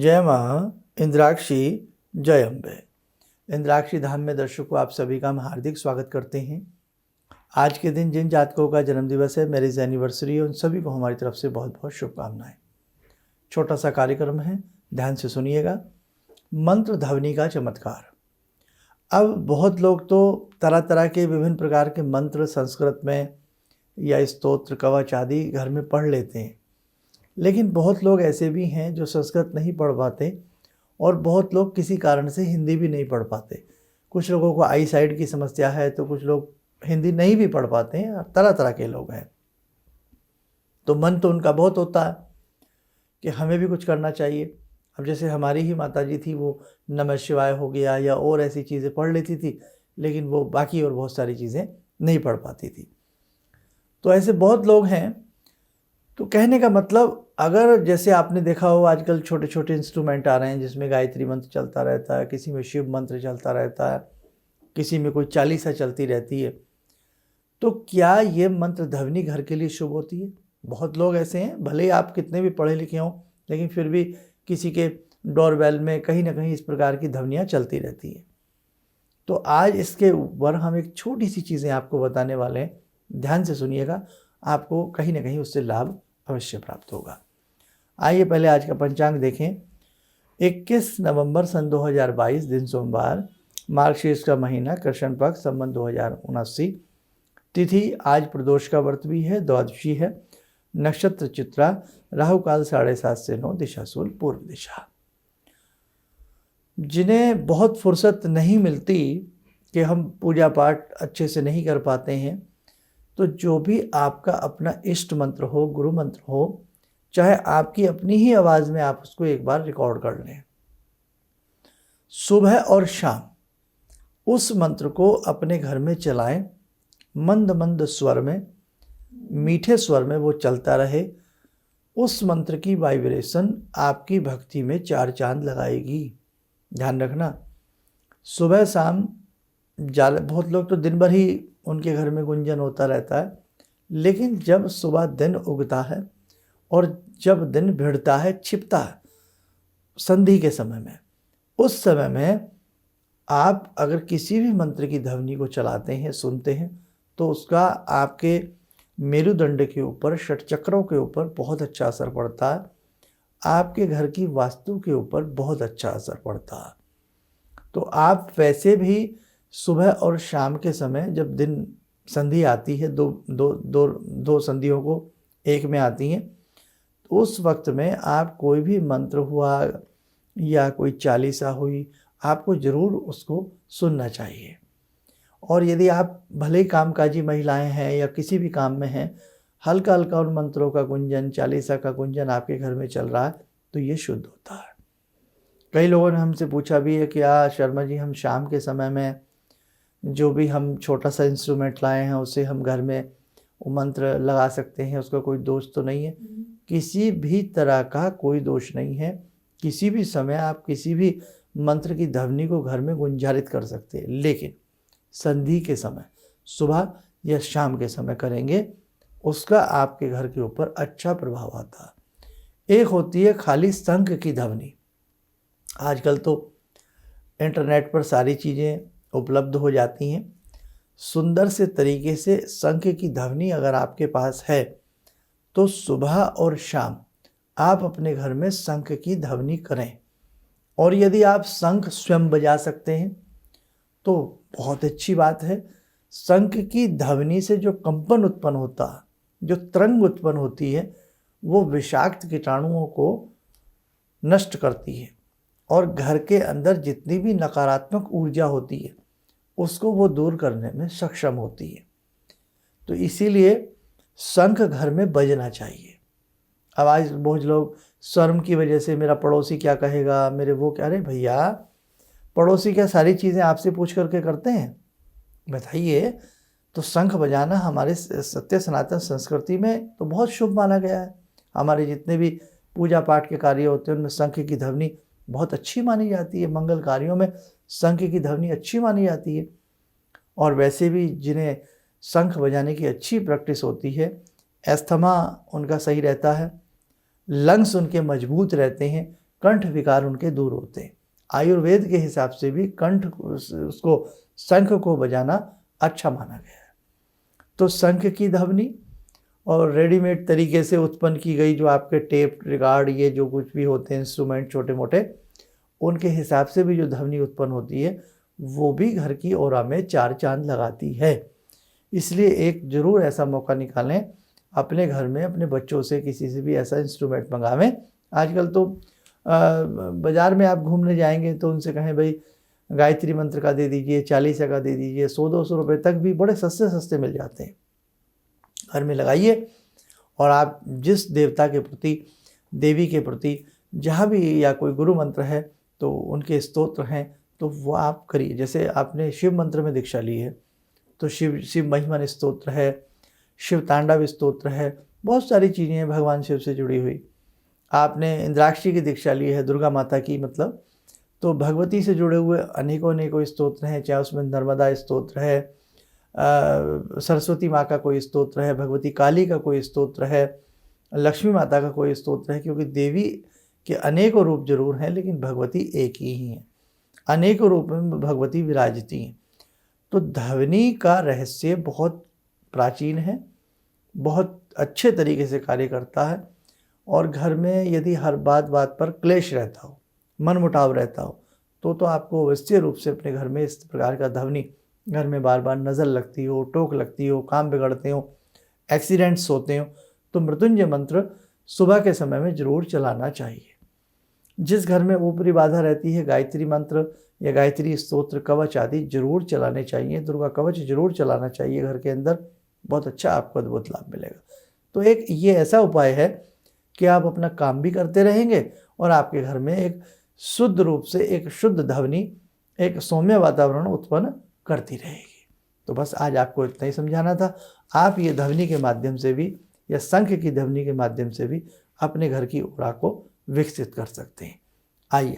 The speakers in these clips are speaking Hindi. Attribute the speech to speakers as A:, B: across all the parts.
A: जय माँ इंद्राक्षी, जय अम्बे। इंद्राक्षी धाम में दर्शकों, आप सभी का हम हार्दिक स्वागत करते हैं। आज के दिन जिन जातकों का जन्मदिवस है, मैरिज एनिवर्सरी है, उन सभी को हमारी तरफ से बहुत बहुत शुभकामनाएं। छोटा सा कार्यक्रम है, ध्यान से सुनिएगा। मंत्र ध्वनि का चमत्कार। अब बहुत लोग तो तरह तरह के विभिन्न प्रकार के मंत्र संस्कृत में या स्तोत्र कवच आदि घर में पढ़ लेते हैं, लेकिन बहुत लोग ऐसे भी हैं जो संस्कृत नहीं पढ़ पाते और बहुत लोग किसी कारण से हिंदी भी नहीं पढ़ पाते। कुछ लोगों को आई साइड की समस्या है, तो कुछ लोग हिंदी नहीं भी पढ़ पाते हैं। तरह तरह के लोग हैं। तो मन तो उनका बहुत होता है कि हमें भी कुछ करना चाहिए। अब जैसे हमारी ही माता जी थी, वो नमः शिवाय हो गया या और ऐसी चीज़ें पढ़ लेती थी, लेकिन वो बाकी और बहुत सारी चीज़ें नहीं पढ़ पाती थी। तो ऐसे बहुत लोग हैं। तो कहने का मतलब, अगर जैसे आपने देखा हो आजकल छोटे छोटे इंस्ट्रूमेंट आ रहे हैं जिसमें गायत्री मंत्र चलता रहता है, किसी में शिव मंत्र चलता रहता है, किसी में कोई चालीसा चलती रहती है, तो क्या ये मंत्र ध्वनि घर के लिए शुभ होती है? बहुत लोग ऐसे हैं, भले ही आप कितने भी पढ़े लिखे हों, लेकिन फिर भी किसी के डोरबेल में कहीं ना कहीं इस प्रकार की ध्वनियाँ चलती रहती है। तो आज इसके ऊपर हम एक छोटी सी चीज़ें आपको बताने वाले हैं, ध्यान से सुनिएगा। आपको कहीं ना कहीं उससे लाभ अवश्य प्राप्त होगा। आइए पहले आज का पंचांग देखें। 21 नवंबर सन 2022, दिन सोमवार, मार्गशीर्ष का महीना, कृष्ण पक्ष, संवत 2079। तिथि आज प्रदोष का व्रत भी है, द्वादशी है। नक्षत्र चित्रा, राहु काल 7:30 से 9, दिशा सूल पूर्व दिशा। जिन्हें बहुत फुर्सत नहीं मिलती कि हम पूजा पाठ अच्छे से नहीं कर पाते हैं, तो जो भी आपका अपना इष्ट मंत्र हो, गुरु मंत्र हो, चाहे आपकी अपनी ही आवाज़ में आप उसको एक बार रिकॉर्ड कर लें। सुबह और शाम उस मंत्र को अपने घर में चलाएं, मंद मंद स्वर में, मीठे स्वर में वो चलता रहे। उस मंत्र की वाइब्रेशन आपकी भक्ति में 4 चांद लगाएगी। ध्यान रखना, सुबह शाम बहुत लोग तो दिन भर ही उनके घर में गुंजन होता रहता है, लेकिन जब सुबह दिन उगता है और जब दिन भिड़ता है, छिपता है, संधि के समय में, उस समय में आप अगर किसी भी मंत्र की ध्वनि को चलाते हैं, सुनते हैं, तो उसका आपके मेरुदंड के ऊपर, षटचक्रों के ऊपर बहुत अच्छा असर पड़ता है। आपके घर की वास्तु के ऊपर बहुत अच्छा असर पड़ता है। तो आप वैसे भी सुबह और शाम के समय, जब दिन संधि आती है, दो संधियों को एक में आती हैं, तो उस वक्त में आप कोई भी मंत्र हुआ या कोई चालीसा हुई, आपको ज़रूर उसको सुनना चाहिए। और यदि आप भले ही कामकाजी महिलाएं हैं या किसी भी काम में हैं, हल्का हल्का उन मंत्रों का गुंजन, चालीसा का गुंजन आपके घर में चल रहा है, तो ये शुद्ध होता है। कई लोगों ने हमसे पूछा भी है कि शर्मा जी, हम शाम के समय में जो भी हम छोटा सा इंस्ट्रूमेंट लाए हैं, उसे हम घर में वो मंत्र लगा सकते हैं, उसका कोई दोष तो नहीं है? किसी भी तरह का कोई दोष नहीं है। किसी भी समय आप किसी भी मंत्र की ध्वनि को घर में गुंजारित कर सकते हैं, लेकिन संधि के समय, सुबह या शाम के समय करेंगे, उसका आपके घर के ऊपर अच्छा प्रभाव आता है। एक होती है खाली शंख की ध्वनि। आजकल तो इंटरनेट पर सारी चीज़ें उपलब्ध हो जाती हैं। सुंदर से तरीके से शंख की ध्वनि अगर आपके पास है, तो सुबह और शाम आप अपने घर में शंख की ध्वनि करें। और यदि आप शंख स्वयं बजा सकते हैं तो बहुत अच्छी बात है। शंख की ध्वनि से जो कंपन उत्पन्न होता है, जो तरंग उत्पन्न होती है, वो विषाक्त कीटाणुओं को नष्ट करती है और घर के अंदर जितनी भी नकारात्मक ऊर्जा होती है, उसको वो दूर करने में सक्षम होती है। तो इसीलिए शंख घर में बजना चाहिए। अब आज बहुत लोग शर्म की वजह से, मेरा पड़ोसी क्या कहेगा, मेरे वो क्या, अरे भैया, पड़ोसी क्या सारी चीज़ें आपसे पूछ करके करते हैं? बताइए। तो शंख बजाना हमारे सत्य सनातन संस्कृति में तो बहुत शुभ माना गया है। हमारे जितने भी पूजा पाठ के कार्य होते हैं, उनमें शंख की ध्वनि बहुत अच्छी मानी जाती है। मंगल कार्यों में शंख की ध्वनि अच्छी मानी जाती है। और वैसे भी जिन्हें शंख बजाने की अच्छी प्रैक्टिस होती है, एस्थमा उनका सही रहता है, लंग्स उनके मजबूत रहते हैं, कंठ विकार उनके दूर होते हैं। आयुर्वेद के हिसाब से भी कंठ उसको शंख को बजाना अच्छा माना गया है। तो शंख की ध्वनि और रेडीमेड तरीके से उत्पन्न की गई जो आपके टेप रिकॉर्ड ये जो कुछ भी होते हैं इंस्ट्रूमेंट छोटे मोटे, उनके हिसाब से भी जो ध्वनि उत्पन्न होती है वो भी घर की ओरा में 4 चांद लगाती है। इसलिए एक ज़रूर ऐसा मौका निकालें, अपने घर में अपने बच्चों से किसी से भी ऐसा इंस्ट्रूमेंट मंगावें। आजकल तो बाज़ार में आप घूमने जाएंगे तो उनसे कहें भाई गायत्री मंत्र का दे दीजिए, 40 का दे दीजिए, 100-200 रुपये तक भी बड़े सस्ते सस्ते मिल जाते हैं। घर में लगाइए और आप जिस देवता के प्रति, देवी के प्रति जहाँ भी, या कोई गुरु मंत्र है तो उनके स्तोत्र हैं तो वो आप करिए। जैसे आपने शिव मंत्र में दीक्षा ली है तो शिव महिमन स्तोत्र है, शिव तांडव स्तोत्र है, बहुत सारी चीज़ें हैं भगवान शिव से जुड़ी हुई। आपने इंद्राक्षी की दीक्षा ली है, दुर्गा माता की मतलब, तो भगवती से जुड़े हुए अनेकों अनेकों स्तोत्र हैं, चाहे उसमें नर्मदा स्तोत्र है, सरस्वती माँ का कोई स्तोत्र है, भगवती काली का कोई स्तोत्र है, लक्ष्मी माता का कोई स्तोत्र है, क्योंकि देवी के अनेकों रूप जरूर हैं लेकिन भगवती एक ही हैं, अनेकों रूप में भगवती विराजती हैं। तो ध्वनि का रहस्य बहुत प्राचीन है, बहुत अच्छे तरीके से कार्य करता है। और घर में यदि हर बात पर क्लेश रहता हो, मनमुटाव रहता हो, तो आपको अवश्य रूप से अपने घर में इस प्रकार का ध्वनि, घर में बार बार नज़र लगती हो, टोक लगती हो, काम बिगड़ते हो, एक्सीडेंट्स होते हो, तो मृत्युंजय मंत्र सुबह के समय में जरूर चलाना चाहिए। जिस घर में ऊपरी बाधा रहती है, गायत्री मंत्र या गायत्री स्तोत्र कवच आदि जरूर चलाने चाहिए, दुर्गा कवच जरूर चलाना चाहिए घर के अंदर, बहुत अच्छा आपको अद्भुत लाभ मिलेगा। तो एक ये ऐसा उपाय है कि आप अपना काम भी करते रहेंगे और आपके घर में एक शुद्ध रूप से एक शुद्ध ध्वनि, एक सौम्य वातावरण उत्पन्न करती रहेगी। तो बस आज आपको इतना ही समझाना था। आप ये ध्वनि के माध्यम से भी या शंख की ध्वनि के माध्यम से भी अपने घर की ओरा को विकसित कर सकते हैं। आइए,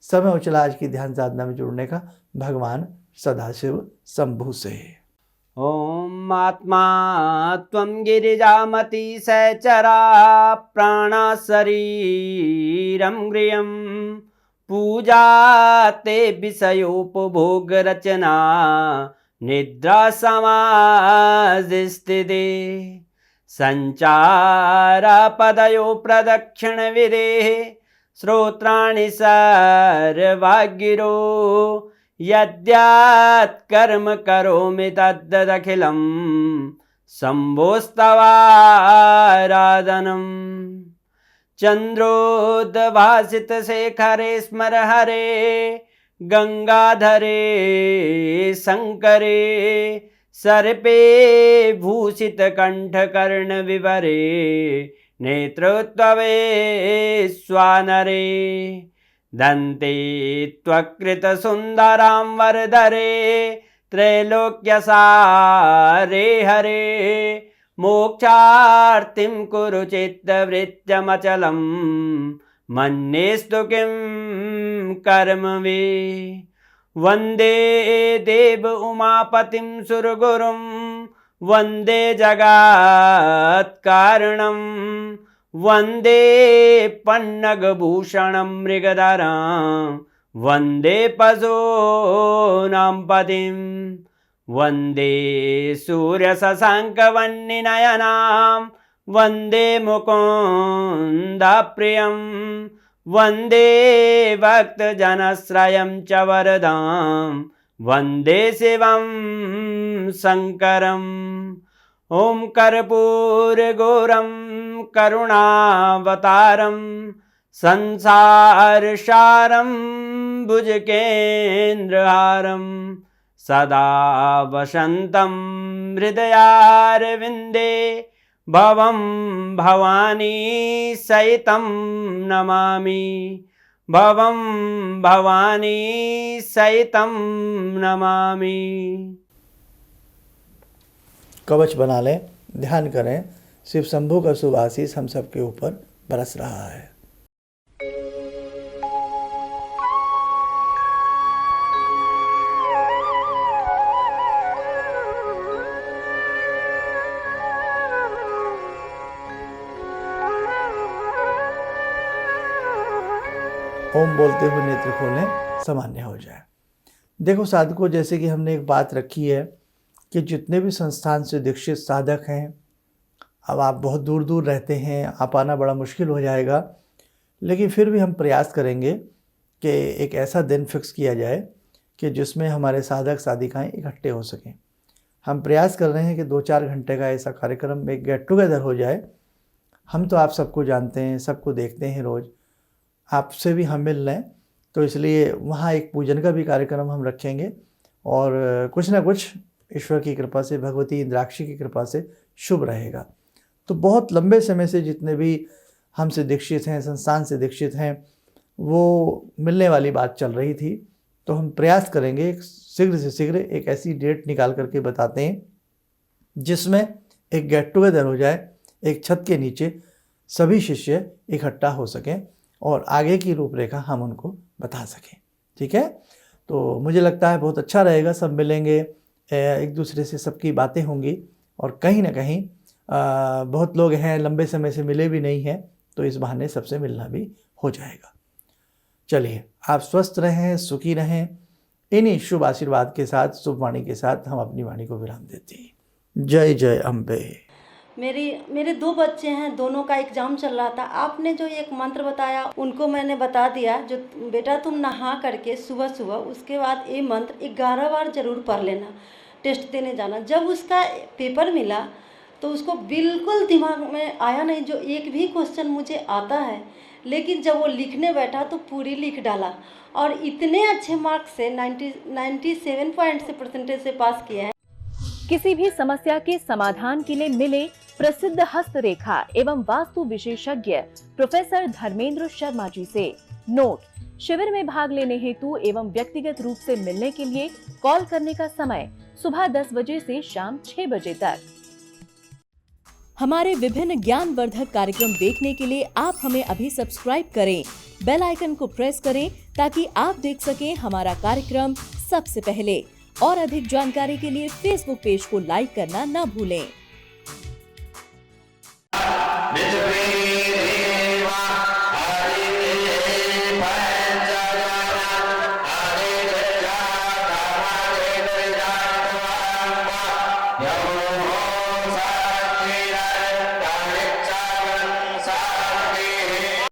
A: समय हो चला आज की ध्यान साधना में जुड़ने का। भगवान सदाशिव शंभु से।
B: ओम आत्मा त्वं गिरिजामति सहचरा प्राणा शरीरं गृहं पूजा ते विषयोपभोग रचना निद्रा समाधिस्थिते संचारा पदयो प्रदक्षिण विदेः श्रोत्राणि सर्वागिरो यद्यात् कर्म करोमि तद्दखिलं शम्भोस्तवाराधनम् चन्द्रोद्भासित शेखरे स्मर हरे गंगाधरे शंकरे सर्पे भूषित कंठ कर्ण विवरे नेत्रोत्तवे स्वानरे दन्ते त्वकृत सुंदरां वरदरे त्रैलोक्यसारे हरे मोक्षार्तिं कुरु चित्तवृत्त्यमचलं मन्येस्तु किं कर्म वे वन्दे देव उमापतिं सुरगुरुं वन्दे जगत्कारणं वन्दे पन्नगभूषणं मृगधरं वन्दे पशूनां पतिं वन्दे सूर्यशशाङ्कवह्निनयनां वन्दे मुकुन्दप्रियं वन्दे भक्तजनश्रयं च वरदां वन्दे शिवं शङ्करम् ओं कर्पूरगौरं करुणावतारं संसारसारं भुजगेन्द्रहारं सदा वसन्तं हृदयारविन्दे भवं भवानी सहितं नमामि भवं भवानी सहितं नमामि।
A: कवच बना लें, ध्यान करें, शिव शंभु का शुभ आशीष हम सबके ऊपर बरस रहा है। ओम बोलते हुए नेत्र खोलें, सामान्य हो जाए। देखो साधकों, जैसे कि हमने एक बात रखी है कि जितने भी संस्थान से दीक्षित साधक हैं, अब आप बहुत दूर दूर रहते हैं, आप आना बड़ा मुश्किल हो जाएगा, लेकिन फिर भी हम प्रयास करेंगे कि एक ऐसा दिन फिक्स किया जाए कि जिसमें हमारे साधक साधिकाएं इकट्ठे हो सकें। हम प्रयास कर रहे हैं कि 2-4 घंटे का ऐसा कार्यक्रम, एक गेट टुगेदर हो जाए। हम तो आप सबको जानते हैं, सबको देखते हैं रोज़, आपसे भी हम मिल रहे हैं, तो इसलिए वहाँ एक पूजन का भी कार्यक्रम हम रखेंगे और कुछ ना कुछ ईश्वर की कृपा से, भगवती इंद्राक्षी की कृपा से शुभ रहेगा। तो बहुत लंबे समय से जितने भी हमसे दीक्षित हैं, संस्थान से दीक्षित हैं, वो मिलने वाली बात चल रही थी। तो हम प्रयास करेंगे शीघ्र से शीघ्र एक ऐसी डेट निकाल करके बताते हैं जिसमें एक गेट टुगेदर हो जाए, एक छत के नीचे सभी शिष्य इकट्ठा हो सकें और आगे की रूपरेखा हम उनको बता सकें। ठीक है, तो मुझे लगता है बहुत अच्छा रहेगा, सब मिलेंगे, एक दूसरे से सबकी बातें होंगी और कहीं ना कहीं बहुत लोग हैं लंबे समय से मिले भी नहीं हैं, तो इस बहाने सबसे मिलना भी हो जाएगा। चलिए, आप स्वस्थ रहें, सुखी रहें। इन्हीं शुभ आशीर्वाद के साथ, शुभ वाणी के साथ हम अपनी वाणी को विराम देते हैं। जय जय अम्बे।
C: मेरे 2 बच्चे हैं, दोनों का एग्ज़ाम चल रहा था। आपने जो एक मंत्र बताया उनको मैंने बता दिया, जो बेटा तुम नहा करके सुबह सुबह उसके बाद ये मंत्र 11 बार ज़रूर पढ़ लेना, टेस्ट देने जाना। जब उसका पेपर मिला तो उसको बिल्कुल दिमाग में आया नहीं, जो एक भी क्वेश्चन मुझे आता है, लेकिन जब वो लिखने बैठा तो पूरी लिख डाला और इतने अच्छे मार्क्स से 97 पॉइंट से परसेंटेज से पास किया है।
D: किसी भी समस्या के समाधान के लिए मिले प्रसिद्ध हस्तरेखा एवं वास्तु विशेषज्ञ प्रोफेसर धर्मेंद्र शर्मा जी से। नोट: शिविर में भाग लेने हेतु एवं व्यक्तिगत रूप से मिलने के लिए कॉल करने का समय सुबह 10 बजे से शाम 6 बजे तक। हमारे विभिन्न ज्ञानवर्धक कार्यक्रम देखने के लिए आप हमें अभी सब्सक्राइब करें, बेल आइकन को प्रेस करें ताकि आप देख सकें हमारा कार्यक्रम सबसे पहले। और अधिक जानकारी के लिए फेसबुक पेज को लाइक करना न भूलें।